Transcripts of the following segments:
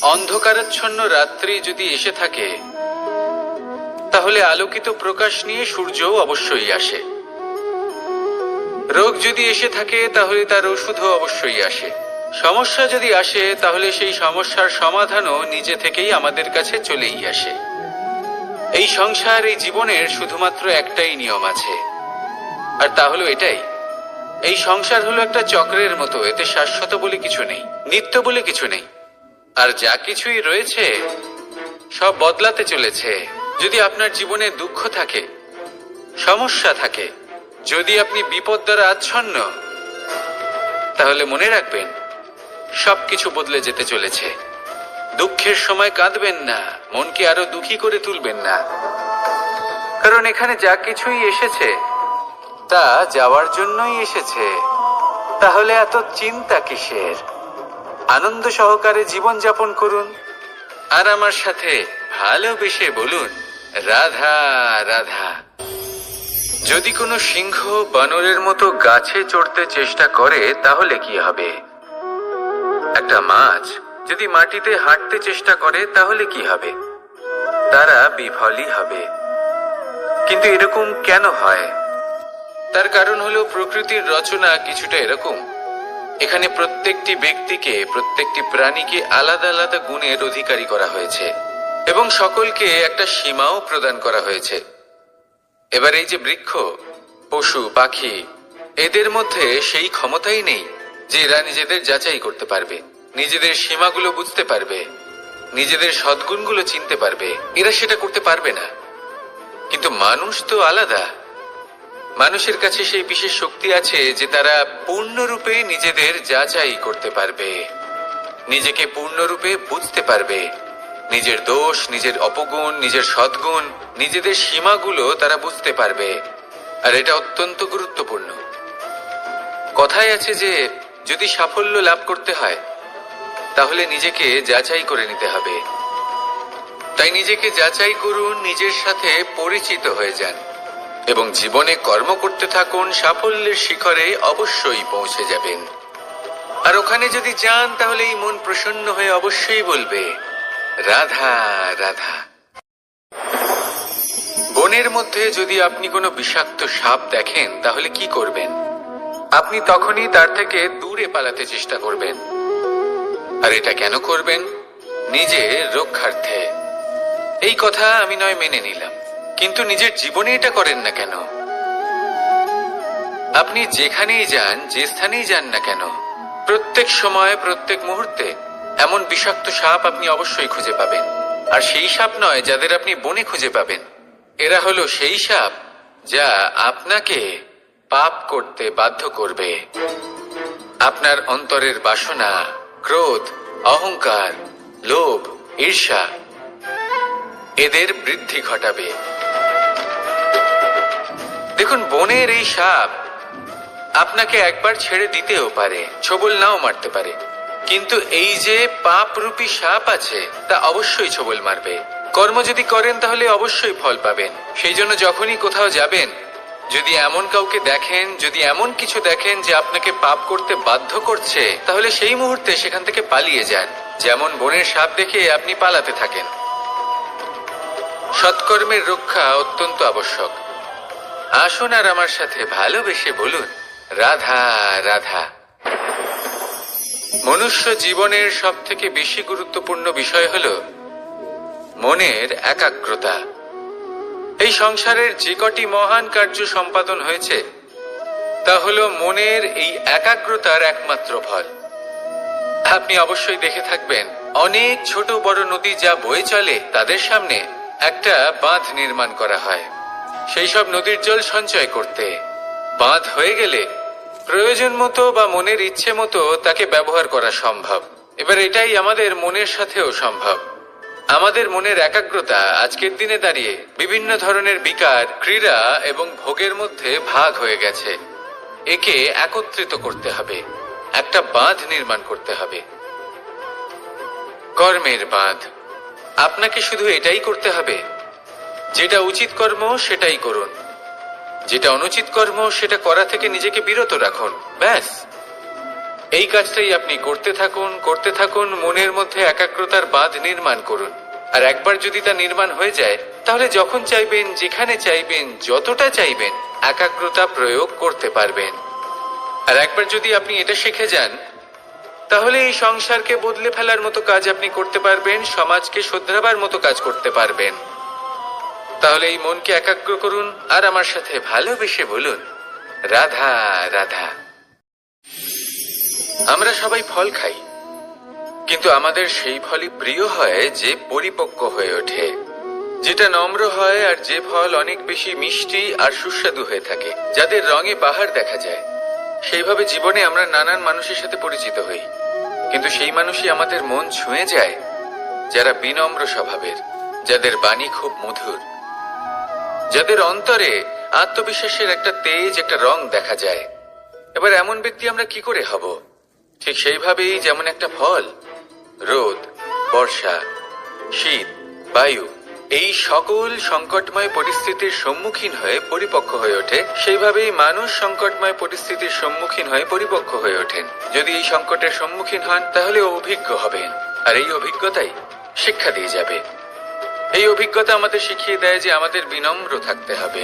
অন্ধকারাচ্ছন্ন রাত্রি যদি এসে থাকে, তাহলে আলোকিত প্রকাশ নিয়ে সূর্যও অবশ্যই আসে। রোগ যদি এসে থাকে, তাহলে তার ওষুধও অবশ্যই আসে। সমস্যা যদি আসে, তাহলে সেই সমস্যার সমাধানও নিজে থেকেই আমাদের কাছে চলেই আসে। এই সংসার, এই জীবনের শুধুমাত্র একটাই নিয়ম আছে, আর তা হলো এটাই: এই সংসার হলো একটা চক্রের মতো। এতে শাশ্বত বলে কিছু নেই, নিত্য বলে কিছু নেই। আর যা কিছুই রয়েছে সব বদলাতে চলেছে। যদি আপনার জীবনে দুঃখ থাকে, সমস্যা থাকে, যদি আপনি বিপদ দ্বারা আচ্ছন্ন, তাহলে মনে রাখবেন সবকিছু বদলে যেতে চলেছে। দুঃখের সময় কাঁদবেন না, মনকে আরো দুঃখী করে তুলবেন না, কারণ এখানে যা কিছুই এসেছে তা যাওয়ার জন্যই এসেছে। তাহলে এত চিন্তা কিসের? আনন্দ সহকারে জীবন যাপন করুন, আর আমার সাথে ভালোবেসে বলুন, রাধা রাধা। যদি কোনো সিংহ বানরের মতো গাছে চড়তে চেষ্টা করে, তাহলে কি হবে? একটা মাছ যদি মাটিতে হাঁটতে চেষ্টা করে, তাহলে কি হবে? তারা বিফলই হবে। কিন্তু এরকম কেন হয়? তার কারণ হলো প্রকৃতির রচনা কিছুটা এরকম। এখানে প্রত্যেকটি ব্যক্তিকে, প্রত্যেকটি প্রাণীকে আলাদা আলাদা গুণের অধিকারী করা হয়েছে, এবং সকলকে একটা সীমাও প্রদান করা হয়েছে। এবার এই যে বৃক্ষ, পশু, পাখি, এদের মধ্যে সেই ক্ষমতাই নেই যে এরা নিজেদের যাচাই করতে পারবে, নিজেদের সীমাগুলো বুঝতে পারবে, নিজেদের সদ্গুণগুলো চিনতে পারবে। এরা সেটা করতে পারবে না। কিন্তু মানুষ তো আলাদা। মানুষের কাছে সেই বিশেষ শক্তি আছে যে তারা পূর্ণরূপে নিজেদের যাচাই করতে পারবে, নিজেকে পূর্ণরূপে বুঝতে পারবে, নিজের দোষ, নিজের অপগুণ, নিজের সদ্গুণ, নিজেদের সীমাগুলো তারা বুঝতে পারবে। আর এটা অত্যন্ত গুরুত্বপূর্ণ। কথায় আছে যে যদি সাফল্য লাভ করতে হয়, তাহলে নিজেকে যাচাই করে নিতে হবে। তাই নিজেকে যাচাই করুন, নিজের সাথে পরিচিত হয়ে যান, এবং জীবনে কর্ম করতে থাকুন। সাফল্যের শিখরে অবশ্যই পৌঁছে যাবেন। আর ওখানে যদি যান, তাহলে এই মন প্রসন্ন হয়ে অবশ্যই বলবে, রাধা রাধা। বনের মধ্যে যদি আপনি কোনো বিষাক্ত সাপ দেখেন, তাহলে কি করবেন? আপনি তখনই তার থেকে দূরে পালাতে চেষ্টা করবেন। আর এটা কেন করবেন? নিজের রক্ষার্থে। এই কথা আমি নয় মেনে নিলাম, কিন্তু নিজের জীবনে এটা করেন না কেন? আপনি যেখানেই যান, যে স্থানেই যান না কেন, প্রত্যেক সময়, প্রত্যেক মুহূর্তে এমন বিষাক্ত সাপ আপনি অবশ্যই খুঁজে পাবেন। আর সেই সাপ নয় যাদের আপনি বনে খুঁজে পাবেন। এরা হলো সেই সাপ যা আপনাকে পাপ করতে বাধ্য করবে। আপনার অন্তরের বাসনা, ক্রোধ, অহংকার, লোভ, ঈর্ষা, এদের বৃদ্ধি ঘটাবে। দেখুন, বনের এই সাপ আপনাকে একবার ছেড়ে দিতেও পারে, ছোবল নাও মারতে পারে, কিন্তু এই যে পাপরূপী সাপ আছে, তা অবশ্যই ছোবল মারবে। কর্ম যদি করেন, তাহলে অবশ্যই ফল পাবেন। সেই জন্য যখনই কোথাও যাবেন, যদি এমন কাউকে দেখেন, যদি এমন কিছু দেখেন যে আপনাকে পাপ করতে বাধ্য করছে, তাহলে সেই মুহূর্তে সেখান থেকে পালিয়ে যান। যেমন বনের সাপ দেখে আপনি পালাতে থাকেন। সৎকর্মের রক্ষা অত্যন্ত আবশ্যক। আসুন আর আমার সাথে ভালোবেসে বলুন, রাধা রাধা। মনুষ্য জীবনের সব থেকে বেশি গুরুত্বপূর্ণ বিষয় হল মনের একাগ্রতা। এই সংসারের যে কটি মহান কার্য সম্পাদন হয়েছে, তা হল মনের এই একাগ্রতার একমাত্র ফল। আপনি অবশ্যই দেখে থাকবেন, অনেক ছোট বড় নদী যা বয়ে চলে, তাদের সামনে একটা বাঁধ নির্মাণ করা হয় সেই সব নদীর জল সঞ্চয় করতে। বাঁধ হয়ে গেলে প্রয়োজন মতো বা মনের ইচ্ছে মতো তাকে ব্যবহার করা সম্ভব। এবার এটাই আমাদের মনের সাথেও সম্ভব। আমাদের মনের একাগ্রতা আজকের দিনে দাঁড়িয়ে বিভিন্ন ধরনের বিকার, ক্রীড়া এবং ভোগের মধ্যে ভাগ হয়ে গেছে। একে একত্রিত করতে হবে, একটা বাঁধ নির্মাণ করতে হবে, কর্মের বাঁধ। আপনাকে শুধু এটাই করতে হবে, যেটা উচিত কর্ম সেটাই করুন, যেটা অনুচিত কর্ম সেটা করা থেকে নিজেকে বিরত রাখুন। ব্যাস। এই কাজটাই আপনি করতে থাকুন, মনের মধ্যে একাগ্রতার বাঁধ নির্মাণ করুন। আর একবার যদি তা নির্মাণ হয়ে যায়, তাহলে যখন চাইবেন, যেখানে চাইবেন, যতটা চাইবেন, একাগ্রতা প্রয়োগ করতে পারবেন। আর একবার যদি আপনি এটা শিখে যান, তাহলে এই সংসারকে বদলে ফেলার মতো কাজ আপনি করতে পারবেন, সমাজকে শোধরাবার মতো কাজ করতে পারবেন। তাহলে এই মনকে একাগ্র করুন আর আমার সাথে ভালোবেসে বলুন, রাধা রাধা। আমরা সবাই ফল খাই, কিন্তু আমাদের সেই ফলই প্রিয় হয় যে পরিপক্ক হয়ে ওঠে, যেটা নম্র হয়, আর যে ফল অনেক বেশি মিষ্টি আর সুস্বাদু হয়ে থাকে, যাদের রঙে বাহার দেখা যায়। সেইভাবে জীবনে আমরা নানান মানুষের সাথে পরিচিত হই, কিন্তু সেই মানুষই আমাদের মন ছুঁয়ে যায় যারা বিনম্র স্বভাবের, যাদের বাণী খুব মধুর, যাদের অন্তরে আত্মবিশ্বাসের একটা তেজ, একটা রং দেখা যায়। এবার এমন ব্যক্তি আমরা কি করে হব? ঠিক সেইভাবেই যেমন একটা ফল রোদ, বর্ষা, শীত, বায়ু এই সকল সংকটময় পরিস্থিতির সম্মুখীন হয়ে পরিপক্ক হয়ে ওঠে, সেইভাবেই মানুষ সংকটময় পরিস্থিতির সম্মুখীন হয়ে পরিপক্ক হয়ে ওঠেন। যদি এই সংকটের সম্মুখীন হন, তাহলে অভিজ্ঞ হবেন, আর এই অভিজ্ঞতাই শিক্ষা দিয়ে যাবে। এই অভিজ্ঞতা আমাদের শিখিয়ে দেয় যে আমাদের বিনম্র থাকতে হবে।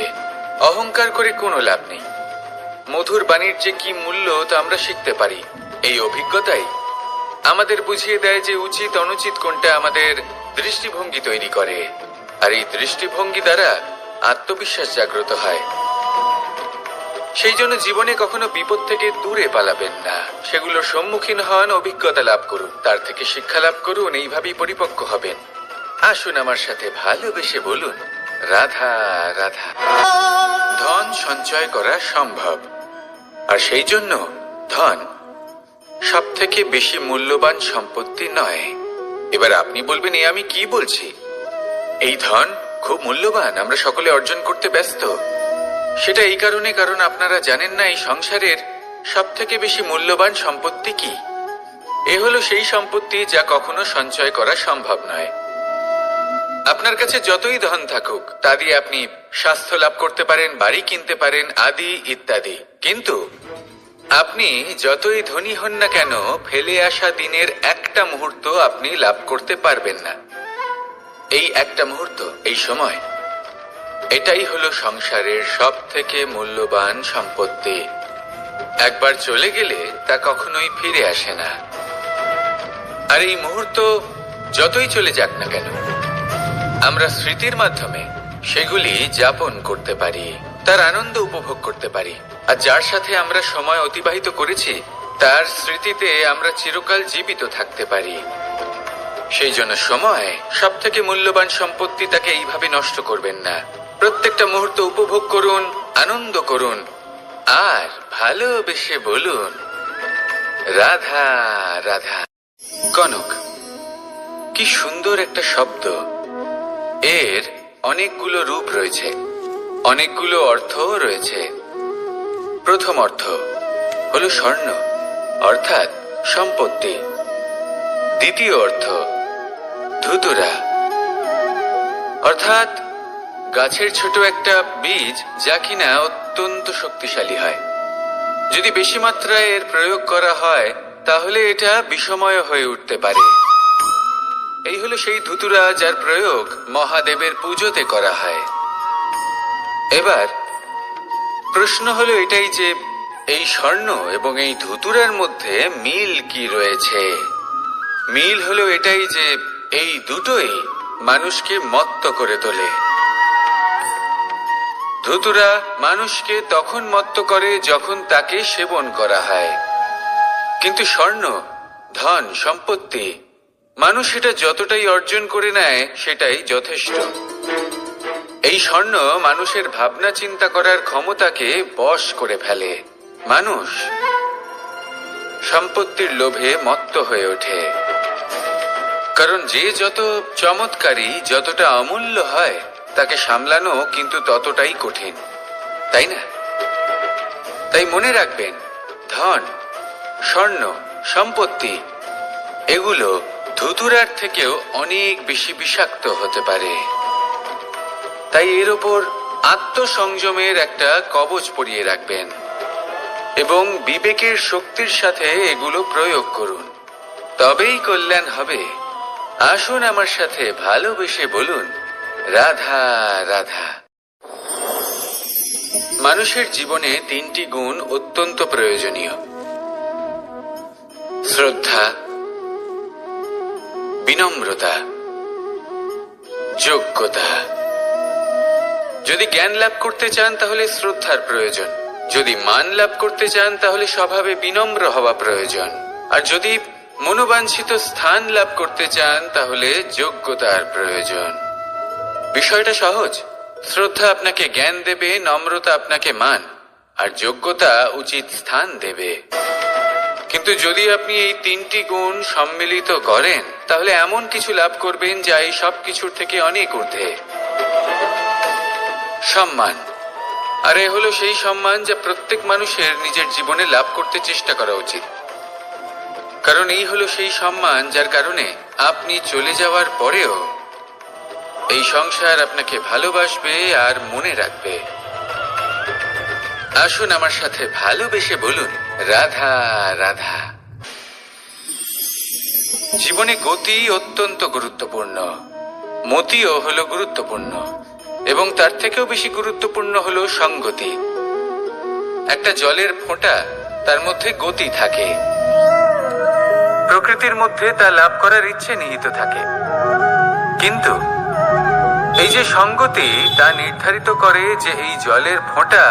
অহংকার করে কোনো লাভ নেই। মধুর বাণীর যে কি মূল্য তা আমরা শিখতে পারি। এই অভিজ্ঞতাই আমাদের বুঝিয়ে দেয় যে উচিত অনুচিত কোনটা, আমাদের দৃষ্টিভঙ্গি তৈরি করে, আর এই দৃষ্টিভঙ্গি দ্বারা আত্মবিশ্বাস জাগ্রত হয়। সেই জন্য জীবনে কখনো বিপদ থেকে দূরে পালাবেন না, সেগুলোর সম্মুখীন হন, অভিজ্ঞতা লাভ করুন, তার থেকে শিক্ষা লাভ করুন, এইভাবেই পরিপক্ক হবেন। আসুন আমার সাথে ভালোবেসে বলুন, রাধা রাধা। ধন সঞ্চয় করা সম্ভব, আর সেই জন্য ধন সব থেকে বেশি মূল্যবান সম্পত্তি নয়। এবার আপনি বলবেন, এ আমি কি বলছি? এই ধন খুব মূল্যবান, আমরা সকলে অর্জন করতে ব্যস্ত। সেটা এই কারণে, কারণ আপনারা জানেন না এই সংসারের সব থেকে বেশি মূল্যবান সম্পত্তি কি। এ হলো সেই সম্পত্তি যা কখনো সঞ্চয় করা সম্ভব নয়। আপনার কাছে যতই ধন থাকুক, তা দিয়ে আপনি স্বাস্থ্য লাভ করতে পারেন, বাড়ি কিনতে পারেন, আদি ইত্যাদি, কিন্তু আপনি যতই ধনী হন না কেন, ফেলে আসা দিনের একটা মুহূর্ত আপনি লাভ করতে পারবেন না। এই একটা মুহূর্ত, এই সময়, এটাই হলো সংসারের সব থেকে মূল্যবান সম্পত্তি। একবার চলে গেলে তা কখনোই ফিরে আসে না। আর এই মুহূর্ত যতই চলে যাক না কেন, আমরা স্মৃতির মাধ্যমে সেগুলি যাপন করতে পারি, তার আনন্দ উপভোগ করতে পারি। আর যার সাথে আমরা সময় অতিবাহিত করেছি, তার স্মৃতিতে আমরা চিরকাল জীবিত থাকতে পারি। সেই জন্য সময় সব থেকে মূল্যবান সম্পত্তি, তাকে এইভাবে নষ্ট করবেন না। প্রত্যেকটা মুহূর্ত উপভোগ করুন, আনন্দ করুন, আর ভালোবেসে বলুন, রাধা রাধা। কনক, কি সুন্দর একটা শব্দ। এর অনেকগুলো রূপ রয়েছে, অনেকগুলো অর্থও রয়েছে। প্রথম অর্থ হলো স্বর্ণ, অর্থাৎ সম্পত্তি। দ্বিতীয় অর্থ ধুতুরা, অর্থাৎ গাছের ছোট একটা বীজ, যা কিনা অত্যন্ত শক্তিশালী হয়। যদি বেশি মাত্রায় এর প্রয়োগ করা হয়, তাহলে এটা বিষময় হয়ে উঠতে পারে। এই হলো সেই ধুতুরা, যার প্রয়োগ মহাদেবের পুজোতে করা হয়। এবার প্রশ্ন হলো এটাই যে এই স্বর্ণ এবং এই ধুতুরার মধ্যে মিল কি রয়েছে। মিল হলো এটাই যে এই দুটোই মানুষকে মত্ত করে তোলে। ধুতুরা মানুষকে তখন মত্ত করে যখন তাকে সেবন করা হয়, কিন্তু স্বর্ণ, ধন, সম্পত্তি, মানুষ এটা যতটাই অর্জন করে নেয় সেটাই যথেষ্ট। এই স্বর্ণ মানুষের ভাবনা চিন্তা করার ক্ষমতাকে বশ করে ফেলে। মানুষ সম্পত্তির লোভে মত্ত হয়ে ওঠে, কারণ যে যত চমৎকারী, যতটা অমূল্য হয়, তাকে সামলানো কিন্তু ততটাই কঠিন, তাই না? তাই মনে রাখবেন, ধন, স্বর্ণ, সম্পত্তি এগুলো ধুতুরার থেকেও অনেক বেশি বিষাক্ত হতে পারে। তাই এর ওপর আত্মসংযমের একটা কবচ পরিয়ে রাখবেন। এবং বিবেকের শক্তির সাথে এগুলো প্রয়োগ করুন, তবেই কল্যাণ হবে। আসুন আমার সাথে ভালোবেসে বলুন, রাধা রাধা। মানুষের জীবনে 3টি গুণ অত্যন্ত প্রয়োজনীয়: শ্রদ্ধা, বিনম্রতা, যোগ্যতা। যদি জ্ঞান লাভ করতে চান তাহলে শ্রদ্ধার প্রয়োজন, যদি মান লাভ করতে চান তাহলে স্বভাবে বিনম্র হওয়া প্রয়োজন, আর যদি মনোবাঞ্ছিত স্থান লাভ করতে চান তাহলে যোগ্যতার প্রয়োজন। বিষয়টা সহজ। শ্রদ্ধা আপনাকে জ্ঞান দেবে, নম্রতা আপনাকে মান, আর যোগ্যতা উচিত স্থান দেবে। কিন্তু যদি আপনি এই 3টি গুণ সম্মিলিত করেন তাহলে এমন কিছু লাভ করবেন যা এই সব কিছুর থেকে অনেক ঊর্ধ্বে। সম্মান। আর এ হলো সেই সম্মান যা প্রত্যেক মানুষের নিজের জীবনে লাভ করতে চেষ্টা করা উচিত, কারণ এই হলো সেই সম্মান যার কারণে আপনি চলে যাওয়ার পরেও এই সংসার আপনাকে ভালোবাসবে আর মনে রাখবে। আসুন আমার সাথে ভালোবেসে বলুন, রাধা রাধা। জীবনে গতি অত্যন্ত গুরুত্বপূর্ণ, মতিও হলো গুরুত্বপূর্ণ, এবং তার থেকেও বেশি গুরুত্বপূর্ণ হলো সঙ্গতি। একটা জলের ফোঁটা, তার মধ্যে গতি থাকে, প্রকৃতির মধ্যে তা লাভ করার ইচ্ছে নিহিত থাকে, কিন্তু এই যে সঙ্গতি তা নির্ধারিত করে যে এই জলের ফোঁটা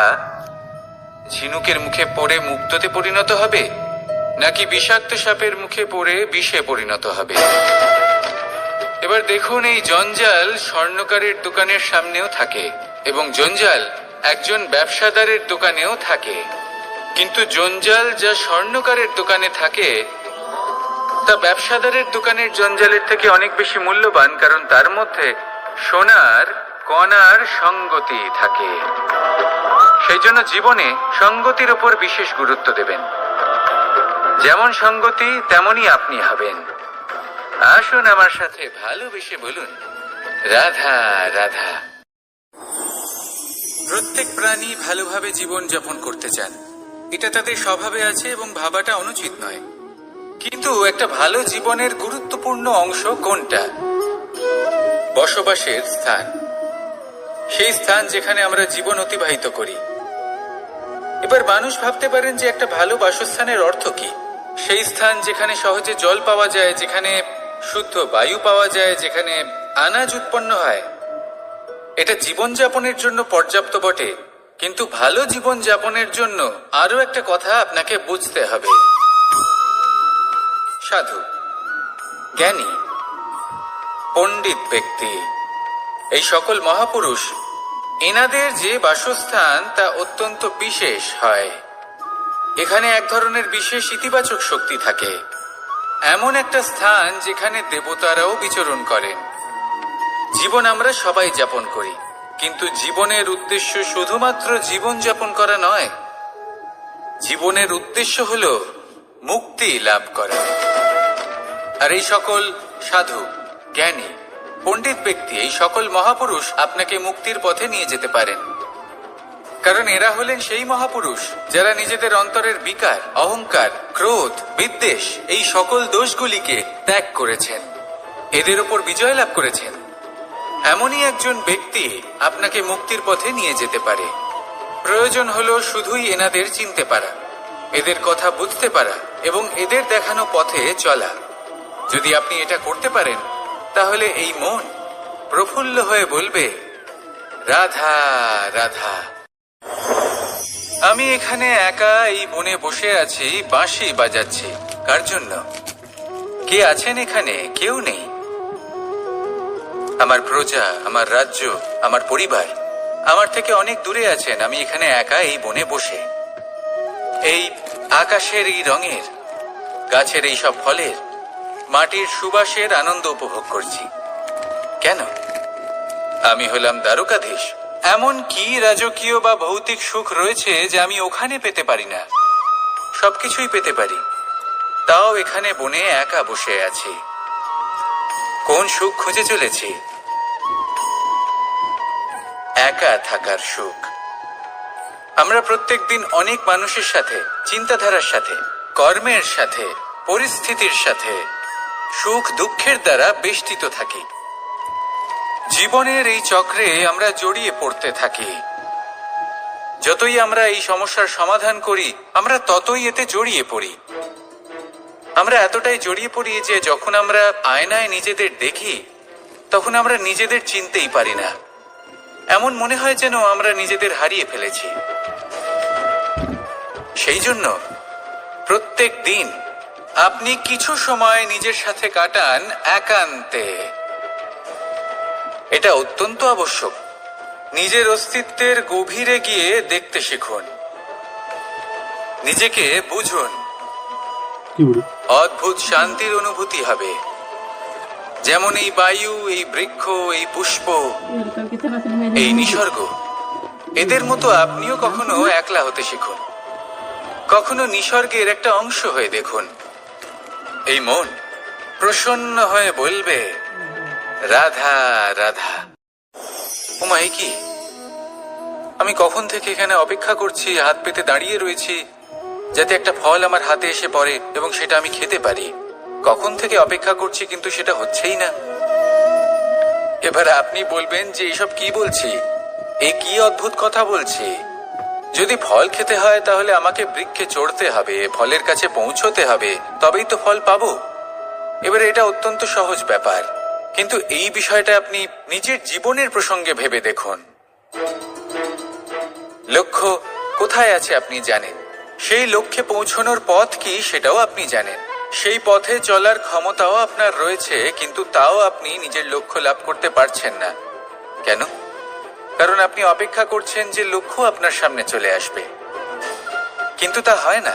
ঝিনুকের মুখে পড়ে মুক্ততে পরিণত হবে নাকি বিষাক্ত সাপের মুখে পড়ে বিষে পরিণত হবে। এবার দেখুন, এই জঞ্জাল স্বর্ণকারের দোকানের সামনেও থাকে এবং জঞ্জাল একজন ব্যবসাদারের দোকানেও থাকে, কিন্তু জঞ্জাল যা স্বর্ণকারের দোকানে থাকে তা ব্যবসাদারের দোকানের জঞ্জালের থেকে অনেক বেশি মূল্যবান, কারণ তার মধ্যে সোনার কণার সঙ্গতি থাকে। সেই জন্য জীবনে সঙ্গতির উপর বিশেষ গুরুত্ব দেবেন। যেমন সঙ্গতি তেমনই আপনি হবেন। আসুন আমার সাথে ভালোবেসে বলুন, রাধা রাধা। প্রত্যেক প্রাণী ভালোভাবে জীবন যাপন করতে চান, এটা তাদের স্বভাবে আছে এবং ভাবাটা অনুচিত নয়। কিন্তু একটা ভালো জীবনের গুরুত্বপূর্ণ অংশ কোনটা? বসবাসের স্থান, সেই স্থান যেখানে আমরা জীবন অতিবাহিত করি। এবার মানুষ ভাবতে পারেন যে একটা ভালো বাসস্থানের অর্থ কি? সেই স্থান যেখানে সহজে জল পাওয়া যায়, যেখানে শুদ্ধ বায়ু পাওয়া যায়, যেখানে আনাজ উৎপন্ন হয়। এটা জীবনযাপনের জন্য পর্যাপ্ত বটে, কিন্তু ভালো জীবন যাপনের জন্য আরো একটা কথা আপনাকে বুঝতে হবে। সাধু, জ্ঞানী, পণ্ডিত ব্যক্তি, এই সকল মহাপুরুষ, এনাদের যে বাসস্থান তা অত্যন্ত বিশেষ হয়। এখানে এক ধরনের বিশেষ ইতিবাচক শক্তি থাকে, এমন একটা স্থান যেখানে দেবতারাও বিচরণ করেন। জীবন আমরা সবাই যাপন করি, কিন্তু জীবনের উদ্দেশ্য শুধুমাত্র জীবন যাপন করা নয়। জীবনের উদ্দেশ্য হলো মুক্তি লাভ করা। আর এই সকল সাধু, জ্ঞানী, পণ্ডিত ব্যক্তি, এই সকল মহাপুরুষ আপনাকে মুক্তির পথে নিয়ে যেতে পারেন, কারণ এরা হলেন সেই মহাপুরুষ যারা নিজেদের অন্তরের বিকার, অহংকার, ক্রোধ, বিদ্বেষ এই সকল দোষগুলিকে ত্যাগ করেছেন, এদের উপর বিজয় লাভ করেছেন। এমনই একজন ব্যক্তি আপনাকে মুক্তির পথে নিয়ে যেতে পারে। প্রয়োজন হলো শুধুই এনাদের চিনতে পারা, এদের কথা বুঝতে পারা এবং এদের দেখানো পথে চলা। যদি আপনি এটা করতে পারেন তাহলে এই মন প্রফুল্ল হয়ে বলবে, রাধা রাধা। আমি এখানে একা এই বনে বসে আছি, বাঁশি বাজাচ্ছি। কার জন্য? কে আছেন এখানে? কেউ নেই। আমার প্রজা, আমার রাজ্য, আমার পরিবার আমার থেকে অনেক দূরে আছেন। আমি এখানে একা এই বনে বসে এই আকাশের এই রঙের, গাছের এই সব ফলের, মাটির সুবাসের আনন্দ উপভোগ করছি। কেন? আমি হলাম দ্বারকাধীশ। এমন কি রাজকীয় বা ভৌতিক সুখ রয়েছে যে আমি ওখানে পেতে পারি না? সবকিছুই পেতে পারি, তাও এখানে বনে একা বসে আছি। কোন সুখ খুঁজে চলেছি? একা থাকার সুখ। আমরা প্রত্যেক দিন অনেক মানুষের সাথে, চিন্তাধারার সাথে, কর্মের সাথে, পরিস্থিতির সাথে, সুখ দুঃখের দ্বারা বেষ্টিত থাকি। জীবনের এই চক্রে আমরা জড়িয়ে পড়তে থাকি। যতই আমরা এই সমস্যার সমাধান করি, আমরা ততই এতে জড়িয়ে পড়ি। আমরা এতটাই জড়িয়ে পড়ি যে যখন আমরা আয়নায় নিজেদের দেখি, তখন আমরা নিজেদের চিনতেই পারি না। এমন মনে হয় যেন আমরা নিজেদের হারিয়ে ফেলেছি। সেই জন্য প্রত্যেক দিন আপনি কিছু সময় নিজের সাথে কাটান একান্তে। এটা অত্যন্ত আবশ্যক। নিজের অস্তিত্বের গভীরে গিয়ে দেখতে শিখুন, নিজেকে বুঝুন। অদ্ভুত শান্তির অনুভূতি হবে। যেমন এই বায়ু, এই বৃক্ষ, এই পুষ্প, এই নিসর্গ, এদের মতো আপনিও কখনো একলা হতে শিখুন। কখনো নিসর্গের একটা অংশ হয়ে দেখুন। এই মন প্রসন্ন হয়ে বলবে, রাধা রাধা। ওমাই কি, আমি কখন থেকে এখানে অপেক্ষা করছি, হাত পেতে দাঁড়িয়ে রয়েছি যাতে একটা ফল আমার হাতে এসে পড়ে এবং সেটা আমি খেতে পারি। কখন থেকে অপেক্ষা করছি, কিন্তু সেটা হচ্ছেই না। এবার আপনি বলবেন যে এসব কি বলছি, এ কি অদ্ভুত কথা বলছি। যদি ফল খেতে হয় তাহলে আমাকে বৃক্ষে চড়তে হবে, ফলের কাছে পৌঁছতে হবে, তবেই তো ফল পাবো। এবারে এটা অত্যন্ত সহজ ব্যাপার, কিন্তু এই বিষয়টা আপনি নিজের জীবনের প্রসঙ্গে ভেবে দেখুন। লক্ষ্য কোথায় আছে আপনি জানেন, সেই লক্ষ্যে পৌঁছানোর পথ কি সেটাও আপনি জানেন, সেই পথে চলার ক্ষমতাও আপনার রয়েছে, কিন্তু তাও আপনি নিজের লক্ষ্য লাভ করতে পারছেন না। কেন? কারণ আপনি অপেক্ষা করছেন যে লক্ষ্য আপনার সামনে চলে আসবে, কিন্তু তা হয় না।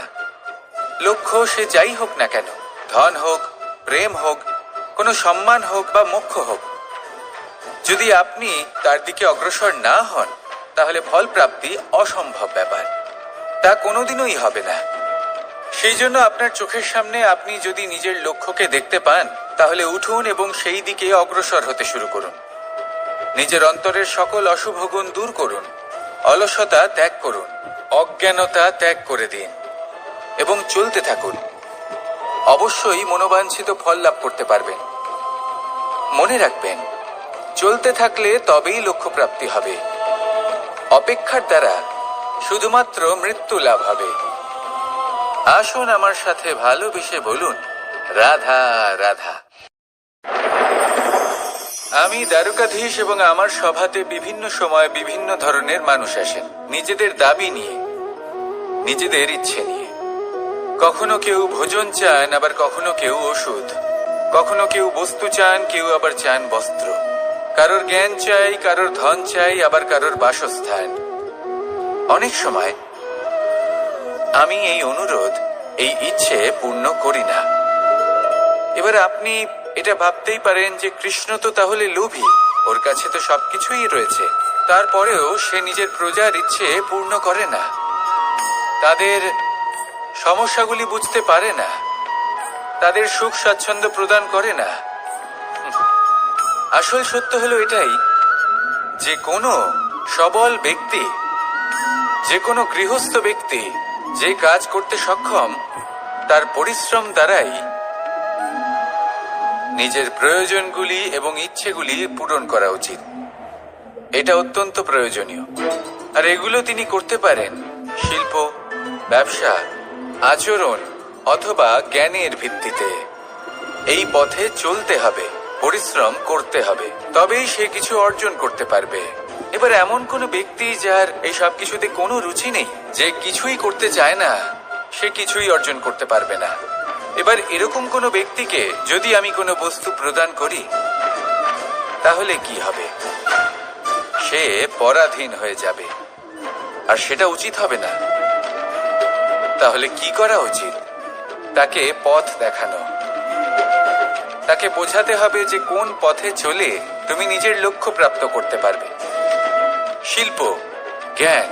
লক্ষ্য সে যাই হোক না কেন, ধন হোক, প্রেম হোক, কোনো সম্মান হোক বা মোক্ষ হোক, যদি আপনি তার দিকে অগ্রসর না হন তাহলে ফল প্রাপ্তি অসম্ভব ব্যাপার, তা কোনোদিনই হবে না। সেই জন্য আপনার চোখের সামনে আপনি যদি নিজের লক্ষ্যকে দেখতে পান, তাহলে উঠুন এবং সেই দিকে অগ্রসর হতে শুরু করুন। নিজের অন্তরের সকল অশুভ গুণ দূর করুন, অলসতা ত্যাগ করুন, অজ্ঞানতা ত্যাগ করে দিন এবং চলতে থাকুন। অবশ্যই মনোবাঞ্ছিত ফল লাভ করতে পারবেন। মনে রাখবেন, চলতে থাকলে তবেই লক্ষ্য প্রাপ্তি হবে। অপেক্ষার দ্বারা শুধুমাত্র মৃত্যু লাভ হবে। আসুন আমার সাথে ভালোবেসে বলুন, রাধা রাধা। আমি দ্বারকাধীশ এবং আমার সভাতে বিভিন্ন সময় বিভিন্ন ধরনের মানুষ আসেন, নিজেদের দাবি নিয়ে, নিজেদের ইচ্ছে নিয়ে। কখনো কেউ ভোজন চান, আবার কখনো কেউ ওষুধ, কখনো কেউ বস্তু চান, কেউ আবার চান বস্ত্র। কারোর জ্ঞান চাই, কারোর ধন চাই, আবার কারোর বাসস্থান। অনেক সময় আমি এই অনুরোধ, এই ইচ্ছে পূর্ণ করি না। এবার আপনি এটা ভাবতেই পারেন যে কৃষ্ণ তো তাহলে লোভী, ওর কাছে তো সবকিছুই রয়েছে, তারপরেও সে নিজের প্রজার ইচ্ছে পূর্ণ করে না, তাদের সমস্যাগুলি বুঝতে পারে না, তাদের সুখ স্বাচ্ছন্দ্য প্রদান করে না। আসল সত্য হলো এটাই যে কোনো সবল ব্যক্তি, যে কোনো গৃহস্থ ব্যক্তি যে কাজ করতে সক্ষম, তার পরিশ্রম দ্বারাই নিজের প্রয়োজনগুলি এবং ইচ্ছেগুলি পূরণ করা উচিত। এটা অত্যন্ত প্রয়োজনীয়। আর এগুলো তিনি করতে পারেন শিল্প, ব্যবসা, আচরণ অথবা জ্ঞানের ভিত্তিতে। এই পথে চলতে হবে, পরিশ্রম করতে হবে, তবেই সে কিছু অর্জন করতে পারবে। এবার এমন কোনো ব্যক্তি যার এই সব কিছুতে কোনো রুচি নেই, যে কিছুই করতে চায় না, সে কিছুই অর্জন করতে পারবে না। এবার এরকম কোনো ব্যক্তিকে যদি আমি কোনো বস্তু প্রদান করি, তাহলে কি হবে? সে পরাধীন হয়ে যাবে, আর সেটা উচিত হবে না। তাহলে কি করা উচিত? তাকে পথ দেখানো, তাকে বোঝাতে হবে যে কোন পথে চলে তুমি নিজের লক্ষ্য প্রাপ্ত করতে পারবে। শিল্প, জ্ঞান,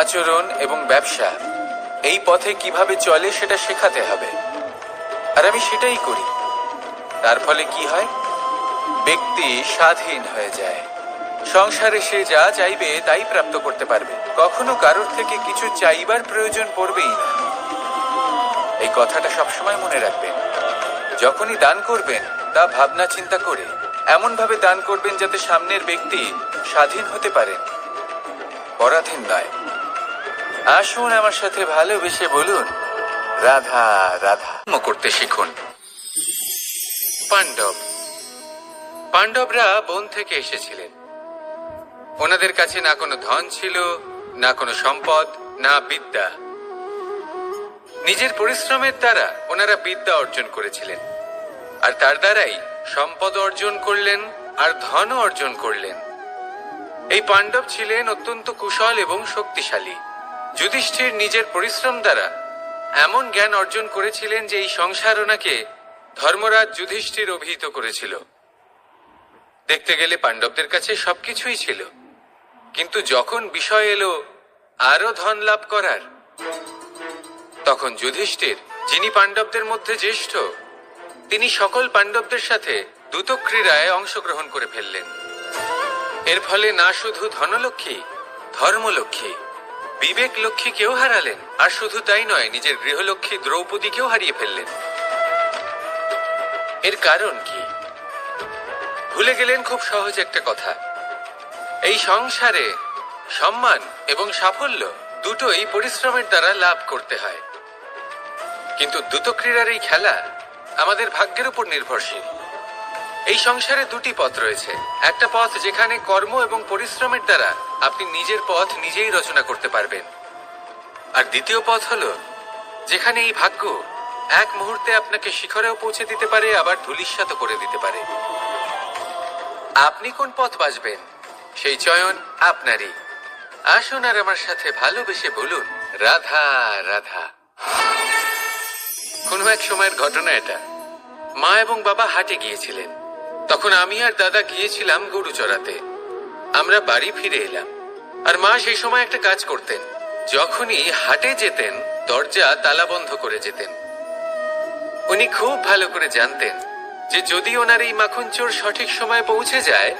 আচরণ এবং ব্যবসা, এই পথে কিভাবে চলে সেটা শেখাতে হবে। আর আমি সেটাই করি। তার ফলে কি হয়? ব্যক্তি স্বাধীন হয়ে যায়। সংসারে সে যা চাইবে তাই প্রাপ্ত করতে পারবে, কখনো কারোর থেকে কিছু চাইবার প্রয়োজন পড়বেই না। এই কথাটা সবসময় মনে রাখবেন। যখনই দান করবেন তা ভাবনা চিন্তা করে এমন ভাবে দান করবেন যাতে সামনের ব্যক্তি স্বাধীন হতে পারেন, পরাধীন নয়। আসুন আমার সাথে ভালোবেসে বলুন রাধা রাধা করতে শিখুন। পাণ্ডবরা বন থেকে এসেছিলেন। ওনাদের কাছে না কোনো ধন ছিল, না কোনো সম্পদ, না বিদ্যা। নিজের পরিশ্রমের দ্বারা ওনারা বিদ্যা অর্জন করেছিলেন, আর তার দ্বারাই সম্পদ অর্জন করলেন আর ধনও অর্জন করলেন। এই পাণ্ডব ছিলেন অত্যন্ত কুশল এবং শক্তিশালী। যুধিষ্ঠির নিজের পরিশ্রম দ্বারা এমন জ্ঞান অর্জন করেছিলেন যে এই সংসার ওনাকে ধর্মরাজ যুধিষ্ঠির অভিহিত করেছিল। দেখতে গেলে পাণ্ডবদের কাছে সবকিছুই ছিল, কিন্তু যখন বিষয় এলো আরো ধন লাভ করার, তখন যুধিষ্ঠির, যিনি পাণ্ডবদের মধ্যে জ্যেষ্ঠ, তিনি সকল পাণ্ডবদের সাথে দ্যুতক্রীড়ায় অংশগ্রহণ করে ফেললেন। এর ফলে না শুধু ধনলক্ষ্মী, ধর্মলক্ষ্মী, বিবেক লক্ষ্মীকেও হারালেন, আর শুধু তাই নয়, নিজের গৃহলক্ষ্মী দ্রৌপদীকেও হারিয়ে ফেললেন। এর কারণ কি? ভুলে গেলেন খুব সহজ একটা কথা। এই সংসারে সম্মান এবং সাফল্য দুটোই পরিশ্রমের দ্বারা লাভ করতে হয়, কিন্তু দ্যুতক্রীড়ার এই খেলা আমাদের ভাগ্যের উপর নির্ভরশীল। এই সংসারে দুটি পথ রয়েছে। একটা পথ যেখানে কর্ম এবং পরিশ্রমের দ্বারা আপনি নিজের পথ নিজেই রচনা করতে পারবেন, আর দ্বিতীয় পথ হলো যেখানে এই ভাগ্য এক মুহূর্তে আপনাকে শিখরেও পৌঁছে দিতে পারে, আবার ধূলিসাৎ করে দিতে পারে। আপনি কোন পথ বাছবেন সেই চয়ন আপনারই। আসুন আর আমার সাথে ভালোবেসে বলুন রাধা রাধা। কোনো এক সময়ের ঘটনা এটা। মা এবং বাবা হাটে গিয়েছিলেন, তখন আমি আর দাদা গিয়েছিলাম গরু চড়াতে। আমরা বাড়ি ফিরে এলাম, আর মা সেই সময় একটা কাজ করতেন। যখনই হাটে যেতেন দরজা তালা বন্ধ করে যেতেন। উনি খুব ভালো করে জানতেন যে যদি ওনার এই মাখন চোর সঠিক সময়ে পৌঁছে যায়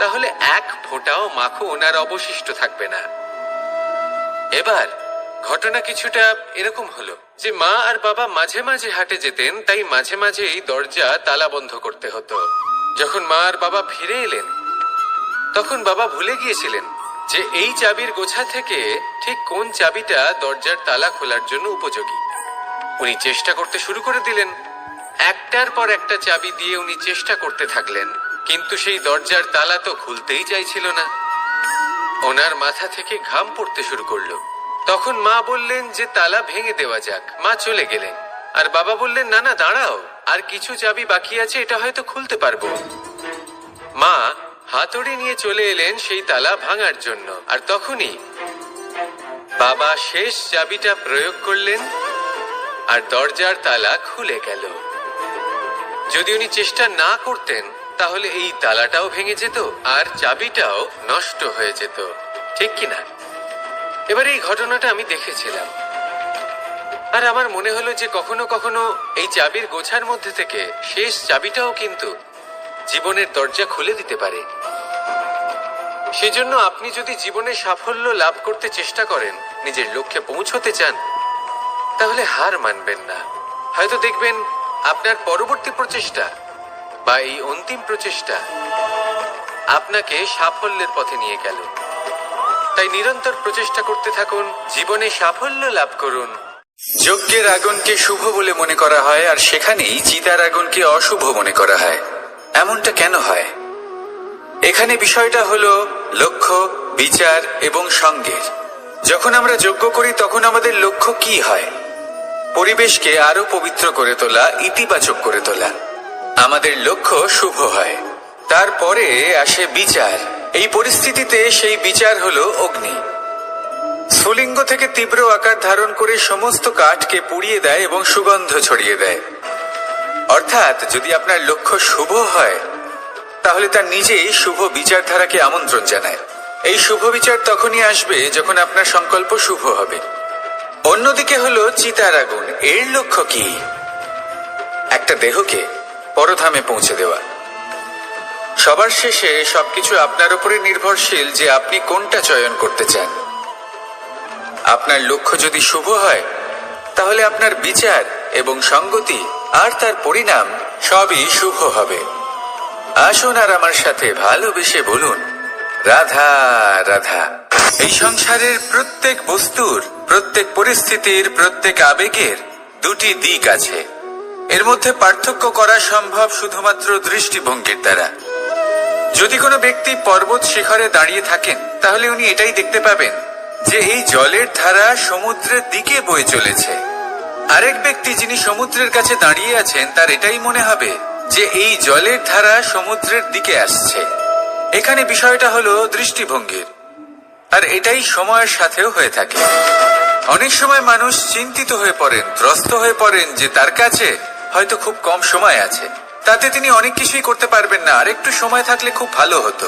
তাহলে এক ফোঁটাও মাখন আর অবশিষ্ট থাকবে না। এবার ঘটনা কিছুটা এরকম হলো যে মা আর বাবা মাঝে মাঝে হাটে যেতেন, তাই মাঝে মাঝেই দরজা তালা বন্ধ করতে হতো। যখন মা আর বাবা ফিরে এলেন তখন বাবা ভুলে গিয়েছিলেন যে এই চাবির গোছা থেকে ঠিক কোন চাবিটা দরজার তালা খোলার জন্য উপযোগী। উনি চেষ্টা করতে শুরু করে দিলেন। একটার পর একটা চাবি দিয়ে উনি চেষ্টা করতে থাকলেন, কিন্তু সেই দরজার তালা তো খুলতেই চাইছিল না। ওনার মাথা থেকে ঘাম পড়তে শুরু করলো। তখন মা বললেন যে তালা ভেঙে দেওয়া যাক। মা চলে গেলেন, আর বাবা বললেন না না দাঁড়াও, আর কিছু চাবি বাকি আছে, এটা হয়তো খুলতে পারবো। মা হাতুড়ি নিয়ে চলে এলেন সেই তালা ভাঙার জন্য, আর তখনই বাবা শেষ চাবিটা প্রয়োগ করলেন আর দরজার তালা খুলে গেল। যদি উনি চেষ্টা না করতেন তাহলে এই তালাটাও ভেঙে যেত আর চাবিটাও নষ্ট হয়ে যেত, ঠিক কিনা? এবার এই ঘটনাটা আমি দেখেছিলাম, আর আমার মনে হলো যে কখনো কখনো এই চাবির গোছার মধ্যে থেকে শেষ চাবিটাও কিন্তু জীবনের দরজা খুলে দিতে পারে। সেজন্য আপনি যদি জীবনে সাফল্য লাভ করতে চেষ্টা করেন, নিজের লক্ষ্যে পৌঁছতে চান, তাহলে হার মানবেন না। হয়তো দেখবেন আপনার পরবর্তী প্রচেষ্টা বা এই অন্তিম প্রচেষ্টা আপনাকে সাফল্যের পথে নিয়ে গেল। তাই নিরন্তর প্রচেষ্টা করতে থাকুন, জীবনে সাফল্য লাভ করুন। যজ্ঞের আগুনকে শুভ বলে মনে করা হয়, আর সেখানেই চিতার আগুনকে অশুভ মনে করা হয়। এমনটা কেন হয়? এখানে বিষয়টা হলো লক্ষ্য, বিচার এবং সঙ্গের। যখন আমরা যজ্ঞ করি তখন আমাদের লক্ষ্য কি হয়? পরিবেশকে আরো পবিত্র করে তোলা, ইতিবাচক করে তোলা। আমাদের লক্ষ্য শুভ হয়। তারপরে আসে বিচার। এই পরিস্থিতিতে সেই বিচার হলো অগ্নি। স্ফুলিঙ্গ থেকে তীব্র আকার ধারণ করে সমস্ত কাঠকে পুড়িয়ে দেয় এবং সুগন্ধ ছড়িয়ে দেয়। অর্থাৎ যদি আপনার লক্ষ্য শুভ হয় তাহলে তার নিজেই শুভ বিচারধারাকে আমন্ত্রণ জানায়। এই শুভ বিচার তখনই আসবে যখন আপনার সংকল্প শুভ হবে। অন্যদিকে হলো চিতার আগুন। এর লক্ষ্য কি? একটা দেহকে পরধামে পৌঁছে দেওয়া। সবার শেষে সবকিছু আপনার উপরে নির্ভরশীল যে আপনি কোনটা চয়ন করতে চান। আপনার লক্ষ্য যদি শুভ হয় তাহলে আপনার বিচার এবং সঙ্গতি আর তার পরিণাম সবই শুভ হবে। আসুন আর আমার সাথে ভালোবেসে বলুন, রাধা রাধা। এই সংসারের প্রত্যেক বস্তুর, প্রত্যেক পরিস্থিতির, প্রত্যেক আবেগের দুটি দিক আছে। এর মধ্যে পার্থক্য করা সম্ভব শুধুমাত্র দৃষ্টিভঙ্গির দ্বারা। যদি কোনো ব্যক্তি পর্বত শিখরে দাঁড়িয়ে থাকেন তাহলে উনি এটাই দেখতে পাবেন যে এই জলের ধারা সমুদ্রের দিকে বয়ে চলেছে। আরেক ব্যক্তি যিনি সমুদ্রের কাছে দাঁড়িয়ে আছেন তার এটাই মনে হবে যে এই জলের ধারা সমুদ্রের দিকে আসছে। এখানে বিষয়টা হলো দৃষ্টিভঙ্গির, আর এটাই সময়ের সাথেও হয়ে থাকে। অনেক সময় মানুষ চিন্তিত হয়ে পড়েন, ত্রস্ত হয়ে পড়েন যে তার কাছে হয়তো খুব কম সময় আছে, তাতে তিনি অনেক কিছুই করতে পারবেন না, আর একটু সময় থাকলে খুব ভালো হতো।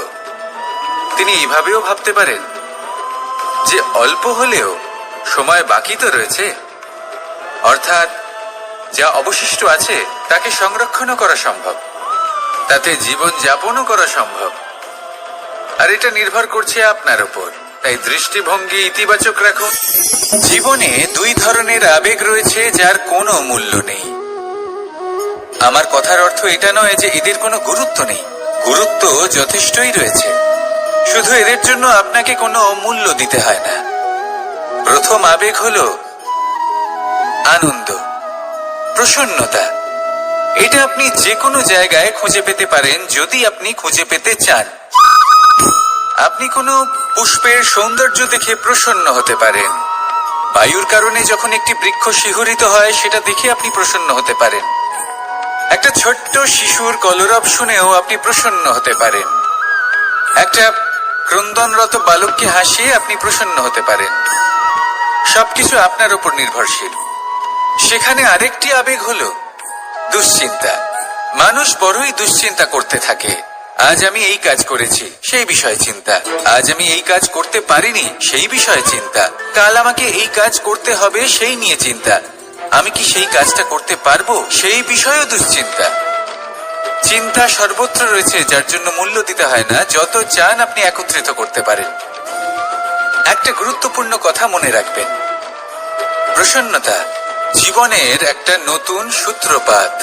তিনি এইভাবেও ভাবতে পারেন যে অল্প হলেও সময় বাকি তো রয়েছে, অর্থাৎ যা অবশিষ্ট আছে তাকে সংরক্ষণও করা সম্ভব, তাতে জীবন যাপনও করা সম্ভব। আর এটা নির্ভর করছে আপনার উপর। তাই দৃষ্টিভঙ্গি ইতিবাচক রাখুন। জীবনে দুই ধরনের আবেগ রয়েছে যার কোনো মূল্য নেই। আমার কথার অর্থ এটা নয় যে এদের কোনো গুরুত্ব নেই, গুরুত্ব যথেষ্টই রয়েছে, শুধু এদের জন্য আপনাকে কোনো মূল্য দিতে হয় না। প্রথম আবেগ হলো আনন্দ, প্রসন্নতা। এটা আপনি যে কোনো জায়গায় খুঁজে পেতে পারেন যদি আপনি খুঁজে পেতে চান। আপনি কোনো পুষ্পের সৌন্দর্য দেখে প্রসন্ন হতে পারেন। বায়ুর কারণে যখন একটি বৃক্ষ শিহরিত হয় সেটা দেখে আপনি প্রসন্ন হতে পারেন। একটা ছোট্ট শিশুর কলরব শুনেও আপনি প্রসন্ন হতে পারেন। একটা ক্রন্দনরত বালককে হাসিয়ে আপনি প্রসন্ন হতে পারেন। সবকিছু আপনার উপর নির্ভরশীল। সেখানে আরেকটি আবেগ হলো দুশ্চিন্তা। মানুষ বড়ই দুশ্চিন্তা করতে থাকে। আজ আমি এই কাজ করেছি, সেই বিষয়ে চিন্তা। আজ আমি এই কাজ করতে পারিনি, সেই বিষয়ে চিন্তা। কাল আমাকে এই কাজ করতে হবে, সেই নিয়ে চিন্তা। আমি কি সেই কাজটা করতে পারবো, সেই বিষয়েও দুশ্চিন্তা। চিন্তা সর্বত্র রয়েছে, যার জন্য মূল্য দিতে হয় না। যত চান আপনি একত্রিত করতে পারেন। একটা গুরুত্বপূর্ণ কথা মনে রাখবেন, প্রসন্নতা জীবনের একটা নতুন সূত্রপাত।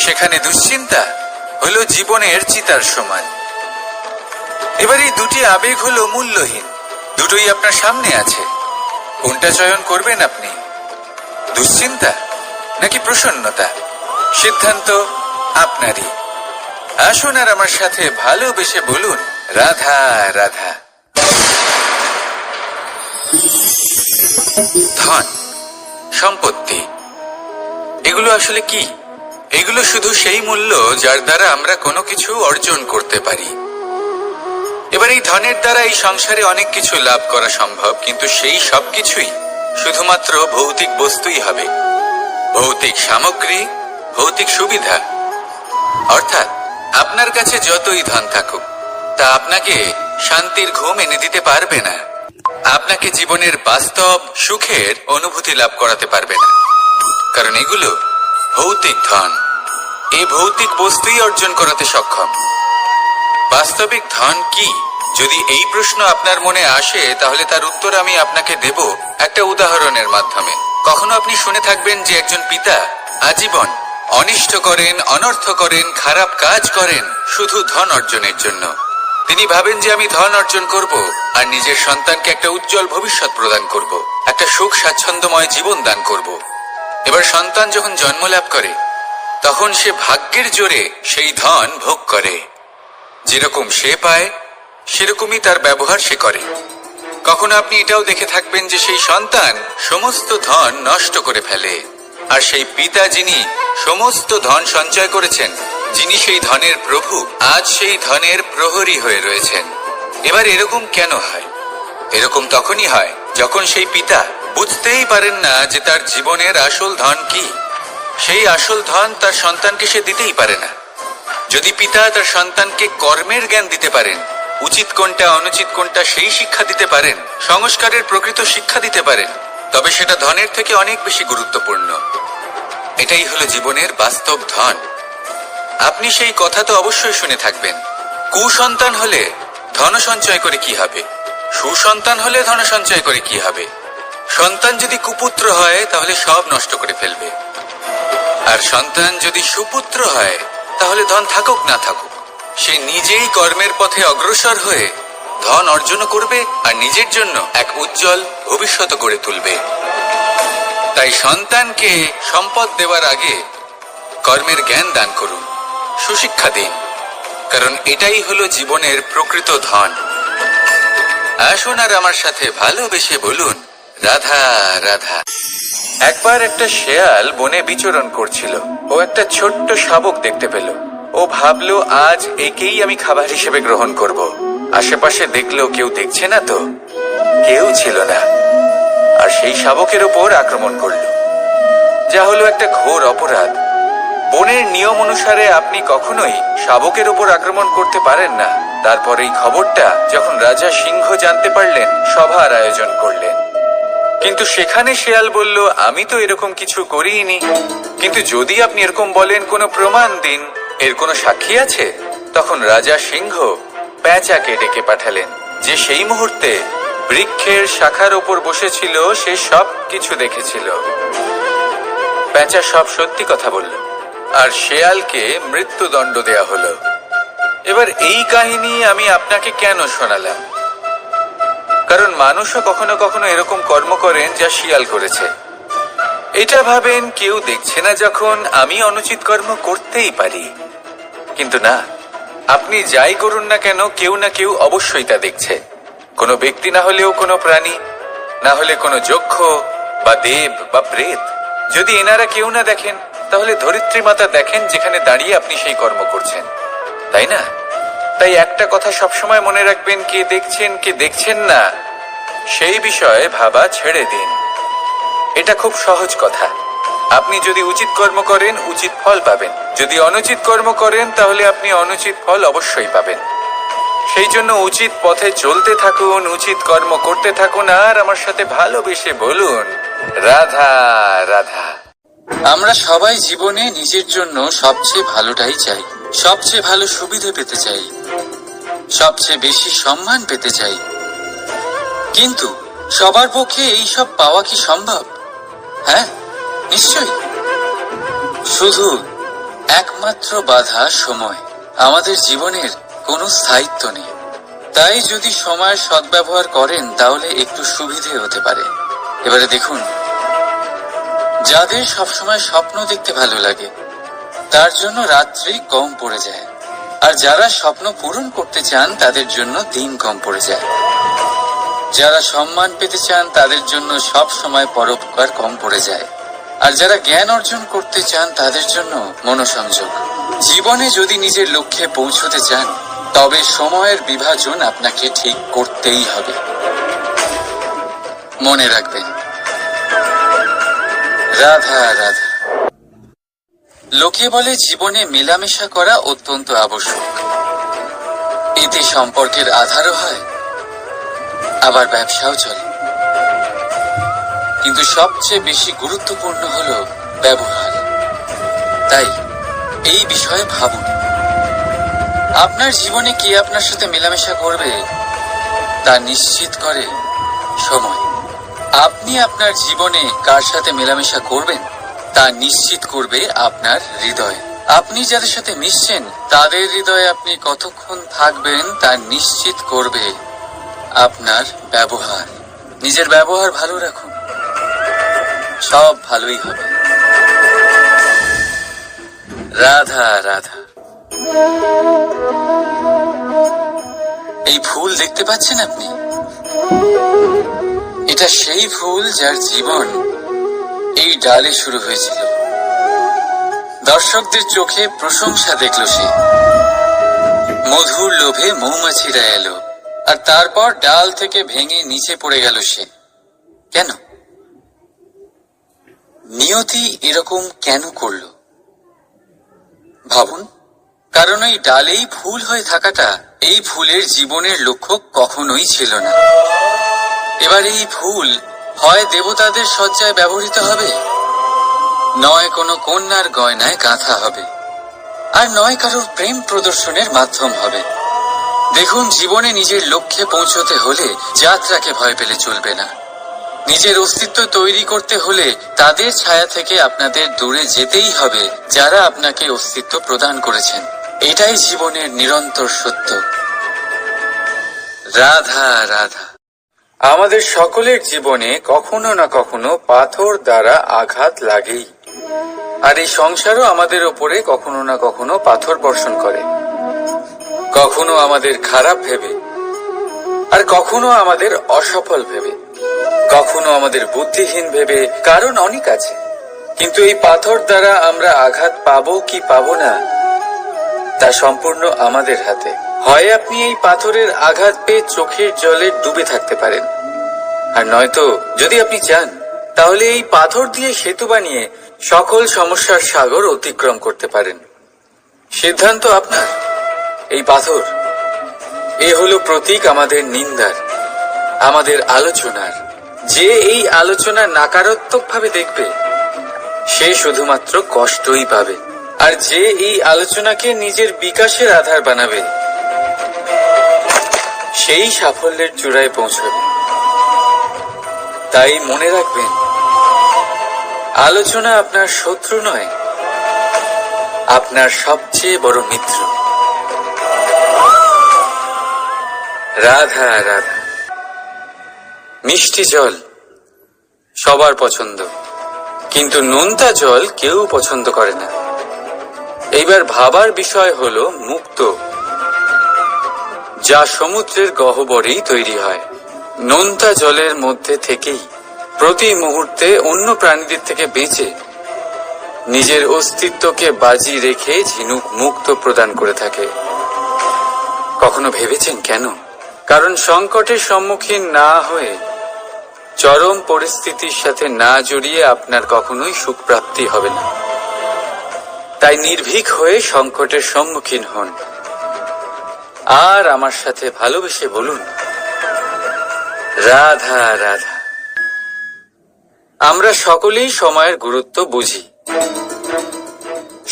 সেখানে দুশ্চিন্তা হলো জীবনের চিতার সমান। এবার এই দুটি আবেগ হলো মূল্যহীন, দুটোই আপনার সামনে আছে। কোনটা চয়ন করবেন আপনি, দুশ্চিন্তা নাকি প্রসন্নতা? সিদ্ধান্ত আপনারই। আসুন আর আমার সাথে ভালোবেসে বলুন, রাধা রাধা। ধন, সম্পত্তি, এগুলো আসলে কি? এগুলো শুধু সেই মূল্য যার দ্বারা আমরা কোনো কিছু অর্জন করতে পারি। এবার এই ধনের দ্বারা এই সংসারে অনেক কিছু লাভ করা সম্ভব, কিন্তু সেই সব কিছুই শুধুমাত্র ভৌতিক বস্তুই হবে, ভৌতিক সামগ্রী, ভৌতিক সুবিধা। অর্থাৎ আপনার কাছে যতই ধন থাকুক তা আপনাকে শান্তির ঘুম এনে দিতে পারবে না, আপনাকে জীবনের বাস্তব সুখের অনুভূতি লাভ করাতে পারবে না, কারণ এগুলো ভৌতিক ধন। এই ভৌতিক বস্তুই অর্জন করাতে সক্ষম। বাস্তবিক ধন কি? যদি এই প্রশ্ন আপনার মনে আসে তাহলে তার উত্তর আমি আপনাকে দেব একটা উদাহরণের মাধ্যমে। কখনো আপনি শুনে থাকবেন যে একজন পিতা আজীবন অনিষ্ট করেন, অনর্থ করেন, খারাপ কাজ করেন শুধু ধন অর্জনের জন্য। তিনি ভাবেন যে আমি ধন অর্জন করব আর নিজের সন্তানকে একটা উজ্জ্বল ভবিষ্যৎ প্রদান করব, একটা সুখ স্বাচ্ছন্দ্যময় জীবন দান করব। এবার সন্তান যখন জন্ম লাভ করে তখন সে ভাগ্যের জোরে সেই ধন ভোগ করে। যেরকম সে পায় সেরকমই তার ব্যবহার সে করে। কখনো আপনি এটাও দেখে থাকবেন যে সেই সন্তান সমস্ত ধন নষ্ট করে ফেলে, আর সেই পিতা যিনি সমস্ত ধন সঞ্চয় করেছেন, যিনি সেই ধনের প্রভু, আজ সেই ধনের প্রহরী হয়ে রয়েছেন। এবার এরকম কেন হয়? এরকম তখনই হয় যখন সেই পিতা বুঝতেই পারেন না যে তার জীবনের আসল ধন কি। সেই আসল ধন তার সন্তানকে সে দিতেই পারে না। যদি পিতা তার সন্তানকে কর্মের জ্ঞান দিতে পারেন, উচিত কোনটা অনুচিত কোনটা সেই শিক্ষা দিতে পারেন, সংস্কারের প্রকৃত শিক্ষা দিতে পারেন, তবে সেটা ধনের থেকে অনেক বেশি গুরুত্বপূর্ণ। এটাই হলো জীবনের বাস্তব ধন। আপনি সেই কথা তো অবশ্যই শুনে থাকবেন কুসন্তান হলে ধন সঞ্চয় করে কি হবে, সুসন্তান হলে ধন সঞ্চয় করে কি হবে? সন্তান যদি কুপুত্র হয় তাহলে সব নষ্ট করে ফেলবে, আর সন্তান যদি সুপুত্র হয় তাহলে ধন থাকুক না থাকুক সে নিজেই কর্মের পথে অগ্রসর হয়ে ধন অর্জন করবে আর নিজের জন্য এক উজ্জ্বল ভবিষ্যৎ গড়ে তুলবে। তাই সন্তানকে সম্পদ দেওয়ার আগে কর্মের জ্ঞান দান করুন, সুশিক্ষা দিন, কারণ এটাই হলো জীবনের প্রকৃত ধন। আসুন আর আমার সাথে ভালোবেসে বলুন, রাধা রাধা। একবার একটা শেয়াল বনে বিচরণ করছিল। ও একটা ছোট্ট শাবক দেখতে পেল। ও ভাবলো, আজ একেই আমি খাবার হিসেবে গ্রহণ করব। আশেপাশে দেখলো কেউ দেখছে না তো, কেউ ছিল না, আর সেই শাবকের ওপর আক্রমণ করলো, যা হলো একটা ঘোর অপরাধ। বনের নিয়ম অনুসারে আপনি কখনোই শাবকের ওপর আক্রমণ করতে পারেন না। তারপর এই খবরটা যখন রাজা সিংহ জানতে পারলেন, সভার আয়োজন করলেন। কিন্তু সেখানে শেয়াল বলল, আমি তো এরকম কিছু করিনি, কিন্তু যদি আপনি এরকম বলেন কোনো প্রমাণ দিন, এর কোনো সাক্ষী আছে? তখন রাজা সিংহ পেঁচাকে ডেকে পাঠালেন, যে সেই মুহূর্তে বৃক্ষের শাখার ওপর বসেছিল, সে সব কিছু দেখেছিল। পেঁচা সব সত্যি কথা বলল, আর শেয়ালকে মৃত্যুদণ্ড দেয়া হলো। এবার এই কাহিনী আমি আপনাকে কেন শোনালাম? কারণ মানুষও কখনো কখনো এরকম কর্ম করেন যা শিয়াল করেছে। এটা ভাবেন কেউ দেখছে না, যখন আমি অনুচিত কর্ম করতেই পারি। কিন্তু না, আপনি যাই করুন না কেন, কেউ না কেউ অবশ্যই তা দেখছে। কোনো ব্যক্তি না হলেও কোনো প্রাণী, না হলে কোনো যক্ষ বা দেব বা প্রেত। যদি এনারা কেউ না দেখেন, তাহলে ধরিত্রী মাতা দেখেন, যেখানে দাঁড়িয়ে আপনি সেই কর্ম করছেন, তাই না? তাই একটা কথা সবসময় মনে রাখবেন, কে দেখছেন কে দেখছেন না সেই বিষয়ে ভাবা ছেড়ে দিন। এটা খুব সহজ কথা। আপনি যদি উচিত কর্ম করেন, উচিত ফল পাবেন। যদি অনুচিত কর্ম করেন, তাহলে আপনি অনুচিত ফল অবশ্যই পাবেন। সেই জন্য উচিত পথে চলতে থাকুন, উচিত কর্ম করতে থাকুন, আর আমার সাথে ভালোবেসে বলুন, রাধা রাধা। আমরা সবাই জীবনে নিজের জন্য সবচেয়ে ভালোটাই চাই, সবচেয়ে ভালো সুবিধা পেতে চাই, সবচেয়ে বেশি সম্মান পেতে চাই। কিন্তু সবার পক্ষে এইসব পাওয়া কি সম্ভব? হ্যাঁ, নিশ্চয়ই। শুধু একমাত্র বাধা সময়। আমাদের জীবনের কোনো স্থায়িত্ব নেই। তাই যদি সময়ের সদ্ব্যবহার করেন, তাহলে একটু সুবিধে হতে পারে। এবারে দেখুন, যাদের সবসময় স্বপ্ন দেখতে ভালো লাগে, তার জন্য রাত্রি কম পড়ে যায়। আর যারা স্বপ্ন পূরণ করতে চান, তাদের জন্য দিন কম পড়ে যায়। যারা সম্মান পেতে চান, তাদের জন্য সব সময় পরোপকার কম পড়ে যায়। আর যারা জ্ঞান অর্জন করতে চান, তাদের জন্য মনোসংযোগ। জীবনে যদি নিজের লক্ষ্যে পৌঁছতে চান, তবে সময়ের বিভাজন আপনাকে ঠিক করতেই হবে। মনে রাখবেন, রাধা রাধা। লোকে বলে জীবনে মেলামেশা করা অত্যন্ত আবশ্যক। এতে সম্পর্কের আধারও হয়, আবার ব্যবসাও চলে। কিন্তু সবচেয়ে বেশি গুরুত্বপূর্ণ হলো ব্যবহার। তাই এই বিষয়ে ভাবুন, আপনার জীবনে কে আপনার সাথে মেলামেশা করবে তা নিশ্চিত করে সময়। আপনি আপনার জীবনে কার সাথে মেলামেশা করবেন তা নিশ্চিত করবে আপনার হৃদয়। আপনি যাদের সাথে মিশছেন, তাদের হৃদয়ে আপনি কতক্ষণ থাকবেন তা নিশ্চিত করবে আপনার ব্যবহার। নিজের ব্যবহার ভালো রাখুন, সব ভালোই হবে। রাধা রাধা। এই ফুল দেখতে পাচ্ছেন আপনি? এটা সেই ফুল যার জীবন এই ডালে শুরু হয়েছিল। দর্শকদের চোখে প্রশংসা দেখল সে, মধুর লোভে মৌমাছিরা এলো, আর তারপর ডাল থেকে ভেঙে নিচে পড়ে গেল সে। কেন? নিয়তি এরকম কেন করলো ভাবুন। কারণ এই ডালেই ফুল হয়ে থাকাটা এই ফুলের জীবনের লক্ষ্য কখনোই ছিল না। এবার এই ফুল হয় দেবতাদের সজ্জায় ব্যবহৃত হবে, নয় কোনো কন্যার গয়নায় গাঁথা হবে, আর নয় কারোর প্রেম প্রদর্শনের মাধ্যম হবে। দেখুন, জীবনে নিজের লক্ষ্যে পৌঁছতে হলে যাত্রাকে ভয় পেলে চলবে না। নিজের অস্তিত্ব তৈরি করতে হলে তাদের ছায়া থেকে আপনাদের দূরে যেতেই হবে যারা আপনাকে অস্তিত্ব প্রদান করেছেন। এটাই জীবনের নিরন্তর সত্য। রাধা রাধা। আমাদের সকলের জীবনে কখনো না কখনো পাথর দ্বারা আঘাত লাগেই, আর এই সংসারও আমাদের ওপরে কখনো না কখনো পাথর বর্ষণ করে, কখনো আমাদের খারাপ ভেবে, আর কখনো আমাদের অসফল ভেবে, কখনো আমাদের বুদ্ধিহীন ভেবে। কারণ অনেক আছে, কিন্তু এই পাথর দ্বারা আমরা আঘাত পাবো কি পাবো না তা সম্পূর্ণ আমাদের হাতে। হয় আপনি এই পাথরের আঘাত পেয়ে চোখের জলে ডুবে থাকতে পারেন, আর নয়তো যদি আপনি চান তাহলে এই পাথর দিয়ে সেতু বানিয়ে সকল সমস্যার সাগর অতিক্রম করতে পারেন। সিদ্ধান্ত আপনার। এই পাথর এ হলো প্রতীক আমাদের নিন্দার, আমাদের আলোচনার। যে এই আলোচনা নাকারাত্মকভাবে দেখবে সে শুধুমাত্র কষ্টই পাবে, আর যে এই আলোচনাকে নিজের বিকাশের আধার বানাবে সেই সাফল্যের চূড়ায় পৌঁছবে। তাই মনে রাখবেন, আলোচনা আপনার শত্রু নয়, আপনার সবচেয়ে বড় মিত্র। রাধা রাধা। মিষ্টি জল সবার পছন্দ, কিন্তু নোনতা জল কেউ পছন্দ করে না। এইবার ভাবার বিষয় হলো মুক্ত, যা সমুদ্রের গহ্বরেই তৈরি হয়। নোনতা জলের মধ্যে থেকেই প্রতি মুহূর্তে অন্য প্রাণীদের থেকে বেঁচে নিজের অস্তিত্বকে বাজি রেখে ঝিনুক মুক্ত প্রদান করে থাকে। কখনো ভেবেছেন কেন? কারণ সংকটের সম্মুখীন না হয়ে, চরম পরিস্থিতির সাথে না জড়িয়ে আপনার কখনোই সুখ প্রাপ্তি হবে না। তাই নির্ভীক হয়ে সংকটের সম্মুখীন হন, আর আমার সাথে ভালোবেসে বলুন, রাধা রাধা। আমরা সকলেই সময়ের গুরুত্ব বুঝি।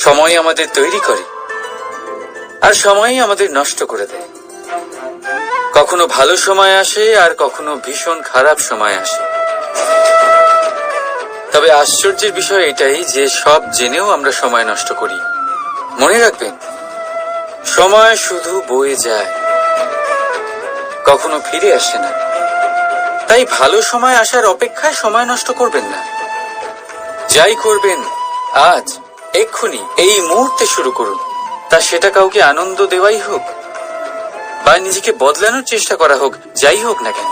সময় আমাদের তৈরি করে, আর সময়ই আমাদের নষ্ট করে দেয়। কখনো ভালো সময় আসে, আর কখনো ভীষণ খারাপ সময় আসে। তবে আশ্চর্যের বিষয় এটাই যে সব জেনেও আমরা সময় নষ্ট করি। মনে রাখবেন, সময় শুধু বয়ে যায়, কখনো ফিরে আসে না। তাই ভালো সময় আসার অপেক্ষায় সময় নষ্ট করবেন না। যাই করবেন আজ, এক্ষুনি, এই মুহূর্তে শুরু করুন। তা সেটা কাউকে আনন্দ দেওয়াই হোক, বা নিজেকে বদলানোর চেষ্টা করা হোক, যাই হোক না কেন,